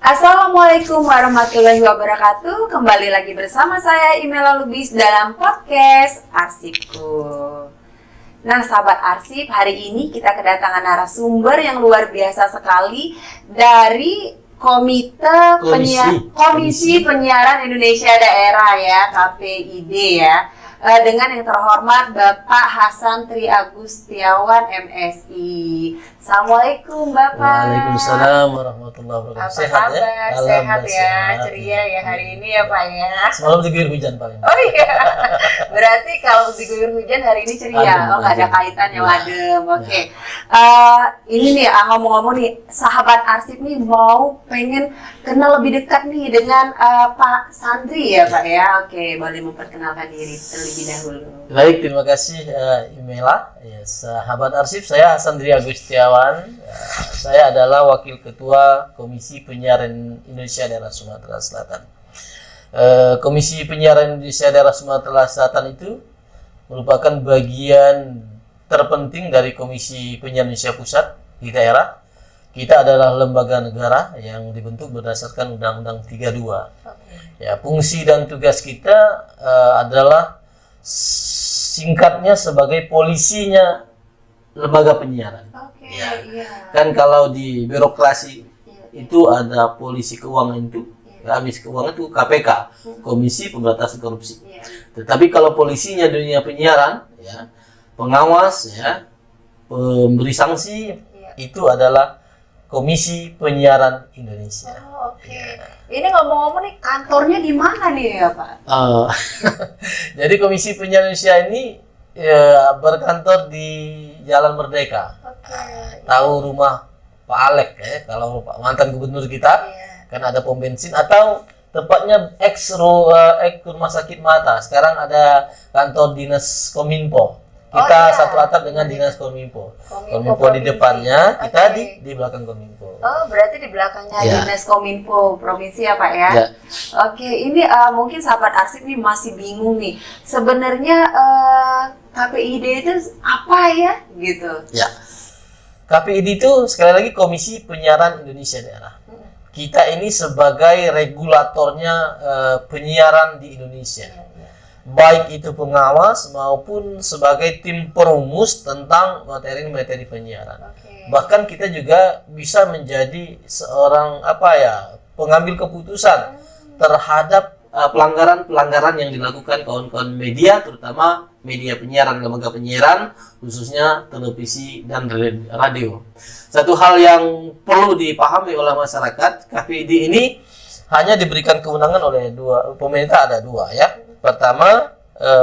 Assalamualaikum warahmatullahi wabarakatuh. Kembali lagi bersama saya Imela Lubis dalam podcast Arsipku. Nah, sahabat Arsip, hari ini kita kedatangan narasumber yang luar biasa sekali dari Komisi Penyiaran Indonesia Daerah ya, KPID ya. Dengan yang terhormat Bapak Hasan Tri Agustiawan MSI. Assalamualaikum Bapak. Waalaikumsalam warahmatullahi wabarakatuh. Apa kabar? Sehat ya, ceria ya hari ini ya Pak ya. Semalam diguyur hujan paling. Oh iya, berarti kalau diguyur hujan hari ini ceria. Adem, Oh nggak ada adem. kaitannya, Ya. adem. Oke. Ini nih ngomong-ngomong nih, sahabat Arsip nih mau pengen kenal lebih dekat nih dengan Pak Sandri ya Pak ya. Oke, boleh memperkenalkan diri terlebih dahulu. Baik, terima kasih Imela. Ya, sahabat Arsip, saya Hasan Tri Agustiawan. Saya adalah Wakil Ketua Komisi Penyiaran Indonesia Daerah Sumatera Selatan. Komisi Penyiaran Indonesia Daerah Sumatera Selatan itu merupakan bagian terpenting dari Komisi Penyiaran Indonesia Pusat di daerah. Kita adalah lembaga negara yang dibentuk berdasarkan Undang-Undang 32. Ya, fungsi dan tugas kita adalah singkatnya sebagai polisinya lembaga penyiaran. Oke, Ya. iya. Kan kalau di birokrasi Iya. itu ada polisi keuangan itu, Komisi Keuangan itu KPK, Komisi Pemberantasan Korupsi. Iya. Tetapi kalau polisinya dunia penyiaran, ya, pengawas, ya, pemberi sanksi, itu adalah Komisi Penyiaran Indonesia. Oh, oke. Ini ngomong-ngomong nih kantornya di mana nih ya Pak? Jadi Komisi Penyiaran Indonesia ini ya, berkantor di Jalan Merdeka. Oke. Tahu rumah Pak Alek ya, kalau Pak mantan gubernur kita, Iya. kan ada pom bensin atau tepatnya ex rumah sakit mata. Sekarang ada kantor dinas Kominfo. Kita iya. satu atap dengan dinas Kominfo. Kominfo di Provinsi. depannya, kita Oke. di belakang Kominfo. Oh, berarti di belakangnya Ya. Dinas Kominfo Provinsi ya Pak ya? Ya. Oke, ini mungkin sahabat Arsip nih masih bingung nih. Sebenarnya KPID itu apa ya? Gitu. Ya. KPID itu sekali lagi Komisi Penyiaran Indonesia Daerah. Kita ini sebagai regulatornya penyiaran di Indonesia. Baik itu pengawas maupun sebagai tim perumus tentang materi-materi penyiaran. Oke. Bahkan kita juga bisa menjadi seorang pengambil keputusan terhadap pelanggaran-pelanggaran yang dilakukan kawan-kawan media, terutama media penyiaran, lembaga penyiaran, khususnya televisi dan radio. Satu hal yang perlu dipahami oleh masyarakat, KPID ini hanya diberikan kewenangan oleh pemerintah ada dua ya. Pertama,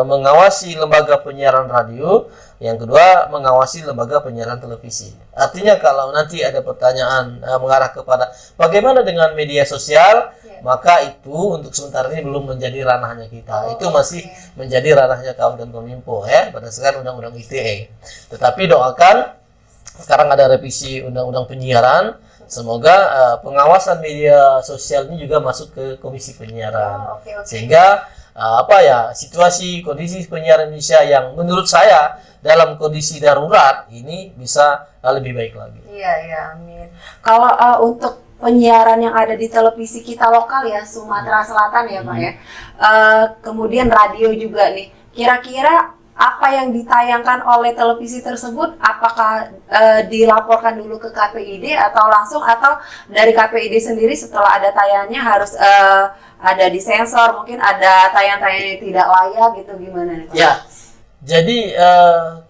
mengawasi lembaga penyiaran radio, yang kedua mengawasi lembaga penyiaran televisi. Artinya kalau nanti ada pertanyaan mengarah kepada bagaimana dengan media sosial, maka itu untuk sementara ini belum menjadi ranahnya kita. Itu masih menjadi ranahnya kawan dan Kominfo ya, berdasarkan Undang-Undang ITE. Tetapi doakan sekarang ada revisi Undang-Undang Penyiaran, semoga pengawasan media sosial ini juga masuk ke Komisi Penyiaran. Oke. Sehingga situasi kondisi penyiaran Indonesia yang menurut saya dalam kondisi darurat ini bisa lebih baik lagi. Iya, amin. Kalau untuk penyiaran yang ada di televisi kita lokal ya, Sumatera Selatan ya Pak ya. Kemudian radio juga nih. Kira-kira apa yang ditayangkan oleh televisi tersebut, apakah dilaporkan dulu ke KPID atau langsung, atau dari KPID sendiri setelah ada tayangnya harus ada disensor, mungkin ada tayang-tayang yang tidak layak gitu, gimana nih Pak? Ya, jadi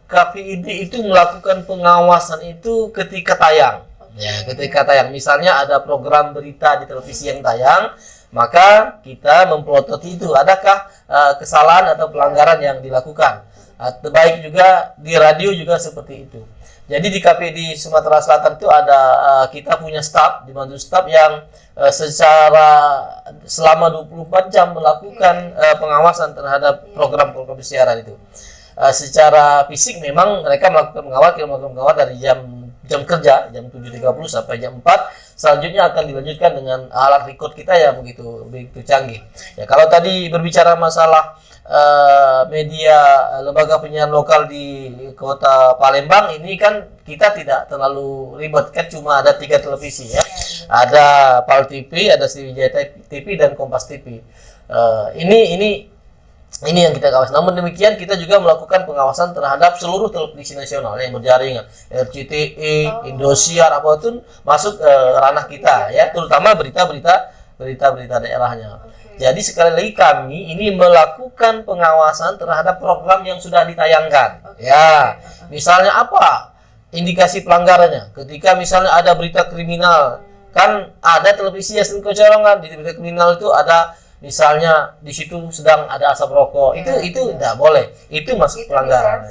KPID itu melakukan pengawasan itu ketika tayang. Ya, ketika tayang, misalnya ada program berita di televisi yang tayang, maka kita memplototi itu adakah kesalahan atau pelanggaran yang dilakukan. Baik juga di radio juga seperti itu. Jadi di KPID Sumatera Selatan itu ada kita punya staf, dibantu staf yang secara selama 24 jam melakukan pengawasan terhadap program-program siaran itu. Secara fisik memang mereka melakukan mengawal dari jam jam kerja, jam 7.30 sampai jam 4. Selanjutnya akan dilanjutkan dengan alat record kita yang begitu canggih. Ya, kalau tadi berbicara masalah media lembaga penyiaran lokal di kota Palembang, ini kan kita tidak terlalu ribet, kan cuma ada 3 televisi ya. Ada PAL TV, ada Sriwijaya TV, dan Kompas TV. Ini yang kita kawasi. Namun demikian kita juga melakukan pengawasan terhadap seluruh televisi nasional yang berjaringan, RCTI, Indosiar, apapun masuk ranah kita ya, terutama berita-berita daerahnya. Jadi sekali lagi kami ini melakukan pengawasan terhadap program yang sudah ditayangkan. Ya, misalnya apa indikasi pelanggarannya? Ketika misalnya ada berita kriminal, kan ada televisi yang sering kecolongan. Di berita kriminal itu ada misalnya di situ sedang ada asap rokok, itu tidak boleh, itu masuk pelanggaran,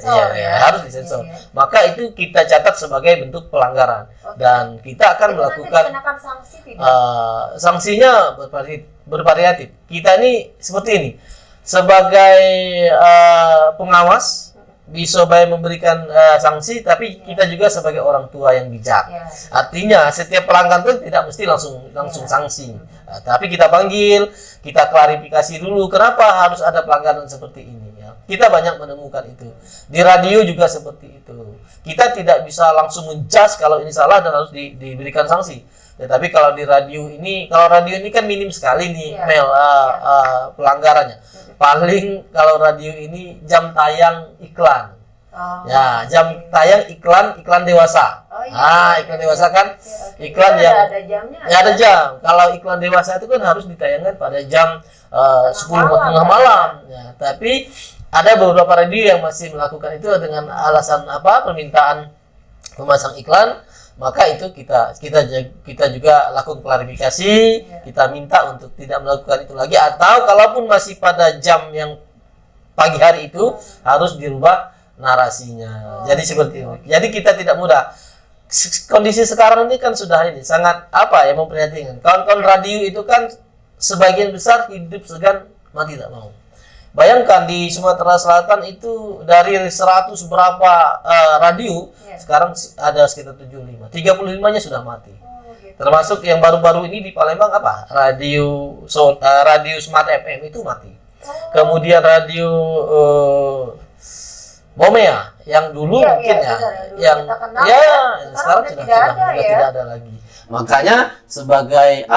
harus disensor. Maka itu kita catat sebagai bentuk pelanggaran, dan kita akan melakukan sanksi sanksinya bervariatif. Kita ini seperti ini, sebagai pengawas bisa baik memberikan sanksi, tapi kita juga sebagai orang tua yang bijak. Artinya setiap pelanggan itu tidak mesti langsung sanksi. Tapi kita panggil, kita klarifikasi dulu kenapa harus ada pelanggaran seperti ini ya. Kita banyak menemukan itu. Di radio juga seperti itu. Kita tidak bisa langsung menjudge kalau ini salah dan harus diberikan sanksi. Tetapi kalau di radio ini kan minim sekali nih pelanggarannya. Paling kalau radio ini jam tayang iklan. Ya, jam tayang iklan dewasa. Iklan dewasa kan iklan yang ada jamnya. Ya, ada jam. Kalau iklan dewasa itu kan harus ditayangkan pada jam 10 tengah malam. Ya, tapi ada beberapa radio yang masih melakukan itu dengan alasan permintaan memasang iklan. Maka itu kita juga lakukan klarifikasi, kita minta untuk tidak melakukan itu lagi, atau kalaupun masih pada jam yang pagi hari itu harus dirubah narasinya. Jadi seperti itu. Jadi kita tidak mudah. Kondisi sekarang ini kan sudah sangat memprihatinkan. Kawan-kawan radio itu kan sebagian besar hidup segan mati tak mau. Bayangkan di Sumatera Selatan itu dari 100 berapa radio, sekarang ada sekitar 75. 35-nya sudah mati. Termasuk yang baru-baru ini di Palembang radio Smart FM itu mati. Kemudian radio Bomea yang dulu yang sekarang sudah tidak ada lagi. Makanya sebagai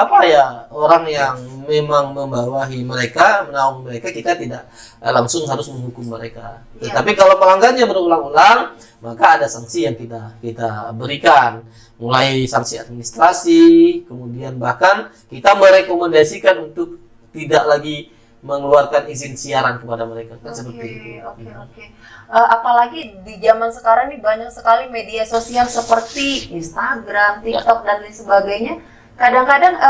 orang yang memang membawahi mereka, menaung mereka, kita tidak langsung harus menghukum mereka. Tetapi kalau pelanggarnya berulang-ulang, maka ada sanksi yang kita berikan, mulai sanksi administrasi, kemudian bahkan kita merekomendasikan untuk tidak lagi mengeluarkan izin siaran kepada mereka, seperti itu. Apalagi di zaman sekarang ini banyak sekali media sosial seperti Instagram, TikTok dan lain sebagainya. Kadang-kadang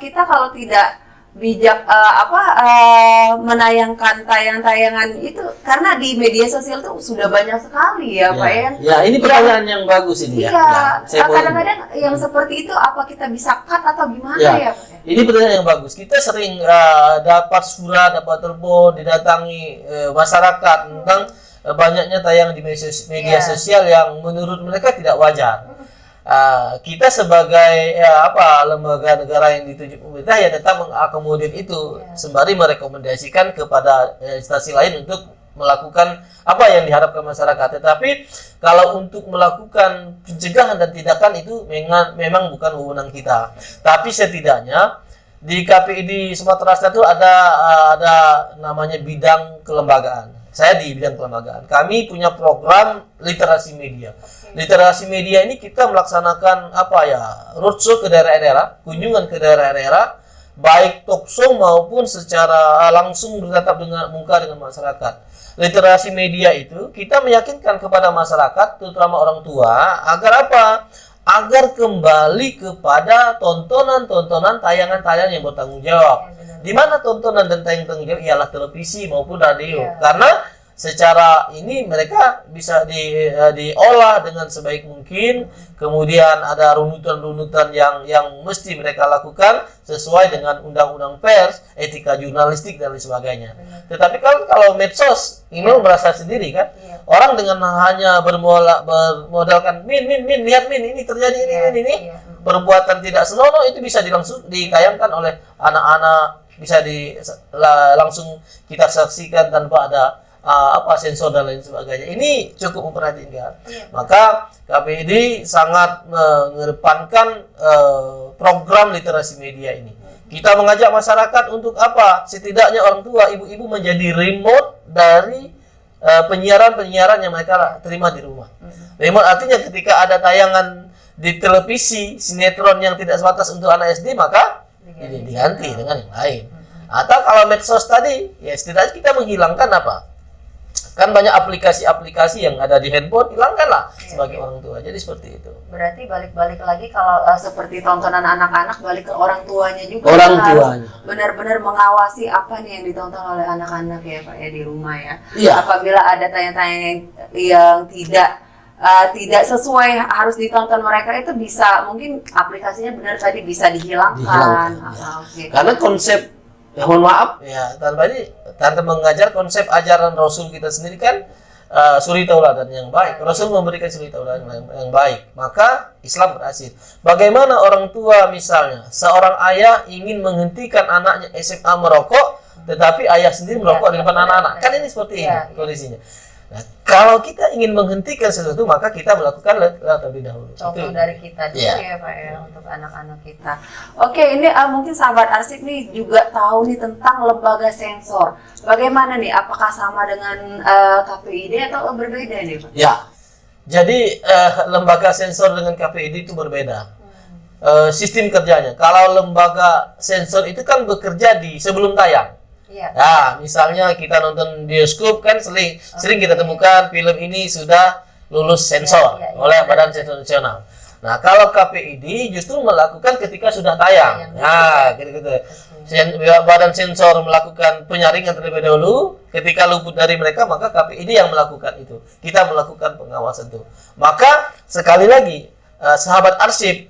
kita kalau tidak bijak menayangkan tayangan itu, karena di media sosial tuh sudah banyak sekali Pak ya. Ya, ini pertanyaan yang bagus ini kadang-kadang yang seperti itu apa kita bisa cut atau gimana ya Pak? Ini pertanyaan yang bagus. Kita sering dapat surat, dapat telepon, didatangi masyarakat tentang banyaknya tayangan di media sosial yang menurut mereka tidak wajar. Kita sebagai lembaga negara yang ditunjuk pemerintah tetap mengakomodir itu, sembari merekomendasikan kepada instansi lain untuk melakukan apa yang diharapkan masyarakat. Tetapi kalau untuk melakukan pencegahan dan tindakan itu memang bukan wewenang kita. Tapi setidaknya di KPI di Sumatera Selatan itu ada namanya bidang kelembagaan. Saya di bidang kelembagaan. Kami punya program literasi media. Literasi media ini kita melaksanakan roadshow ke daerah-daerah, kunjungan ke daerah-daerah, baik talkshow maupun secara langsung bertatap muka dengan masyarakat. Literasi media itu kita meyakinkan kepada masyarakat, terutama orang tua, agar agar kembali kepada tontonan-tontonan tayangan-tayangan yang bertanggung jawab. Di mana tontonan dan tayangan bertanggung jawab ialah televisi maupun radio. Karena secara ini mereka bisa diolah dengan sebaik mungkin, kemudian ada runutan-runutan yang mesti mereka lakukan sesuai dengan undang-undang pers, etika jurnalistik dan lain sebagainya. Tetapi kalau medsos, email merasa sendiri kan, orang dengan hanya bermodalkan min lihat ini terjadi ini perbuatan tidak senonoh itu bisa langsung ditayangkan oleh anak-anak, bisa langsung kita saksikan tanpa ada sensor dan lain sebagainya. Ini cukup memperhatikan. Maka KPID sangat mengedepankan program literasi media ini. Kita mengajak masyarakat untuk apa? Setidaknya orang tua, ibu-ibu menjadi remote dari penyiaran-penyiaran yang mereka terima di rumah. Remote artinya ketika ada tayangan di televisi sinetron yang tidak sebatas untuk anak SD, maka diganti dengan yang lain. Atau kalau medsos tadi, ya setidaknya kita menghilangkan apa? Kan banyak aplikasi-aplikasi yang ada di handphone, hilangkanlah sebagai orang tua. Jadi seperti itu. Berarti balik lagi kalau seperti tontonan anak-anak, balik ke orang tuanya juga. Orang harus tuanya benar-benar mengawasi apa nih yang ditonton oleh anak-anak ya Pak ya di rumah ya. Iya. Apabila ada tayang-tayang yang tidak sesuai harus ditonton mereka, itu bisa mungkin aplikasinya benar tadi bisa dihilangkan. Ya. Karena konsep mohon maaf ya Tante mengajar konsep ajaran Rasul kita sendiri kan suri tauladan yang baik. Rasul memberikan suri tauladan yang baik, maka Islam berhasil. Bagaimana orang tua misalnya seorang ayah ingin menghentikan anaknya SMA merokok, tetapi ayah sendiri merokok di depan anak-anak, kan ini seperti ini kondisinya. Nah, kalau kita ingin menghentikan sesuatu, maka kita melakukan terlebih dahulu. Contoh dari kita juga ya Pak ya, untuk anak-anak kita. Oke, ini mungkin sahabat arsip nih juga tahu nih tentang lembaga sensor. Bagaimana nih? Apakah sama dengan KPID atau berbeda nih Pak? Ya, jadi lembaga sensor dengan KPID itu berbeda. Sistem kerjanya. Kalau lembaga sensor itu kan bekerja sebelum tayang. Nah, misalnya kita nonton bioskop kan sering kita temukan film ini sudah lulus sensor oleh Badan Sensor Nasional. Nah, kalau KPID justru melakukan ketika sudah tayang. Nah, gitu-gitu. Badan sensor melakukan penyaringan terlebih dahulu, ketika luput dari mereka maka KPID yang melakukan itu. Kita melakukan pengawasan itu. Maka sekali lagi sahabat arsip,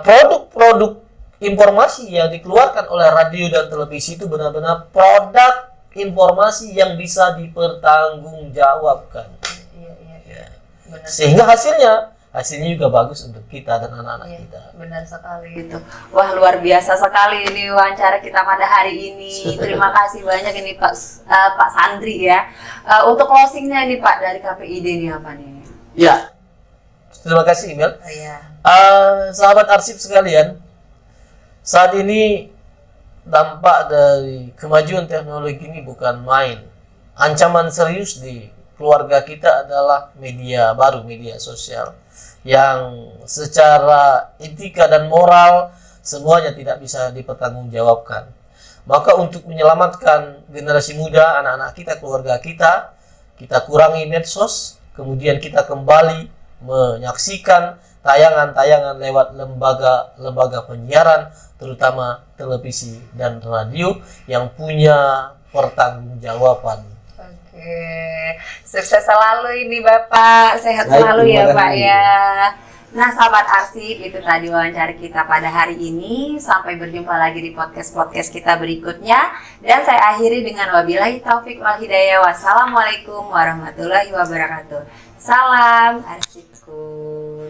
produk-produk informasi yang dikeluarkan oleh radio dan televisi itu benar-benar produk informasi yang bisa dipertanggungjawabkan. Ya. Sehingga hasilnya juga bagus untuk kita dan anak-anak kita. Benar sekali itu. Wah, luar biasa sekali ini wawancara kita pada hari ini. Terima kasih banyak ini Pak Sandri ya. Untuk closingnya ini Pak dari KPID ini apa nih? Ya. Terima kasih Emil. Sahabat arsip sekalian, saat ini dampak dari kemajuan teknologi ini bukan main. Ancaman serius di keluarga kita adalah media baru, media sosial yang secara etika dan moral semuanya tidak bisa dipertanggungjawabkan. Maka untuk menyelamatkan generasi muda, anak-anak kita, keluarga kita kurangi medsos, kemudian kita kembali menyaksikan tayangan-tayangan lewat lembaga penyiaran, terutama televisi dan radio yang punya pertanggungjawaban. Oke, sukses selalu ini Bapak, sehat selalu ya Pak ya. Nah sahabat arsip, itu tadi wawancara kita pada hari ini. Sampai berjumpa lagi di podcast kita berikutnya. Dan saya akhiri dengan wabillahi taufik wal hidayah. Wassalamualaikum warahmatullahi wabarakatuh. Salam arsipku.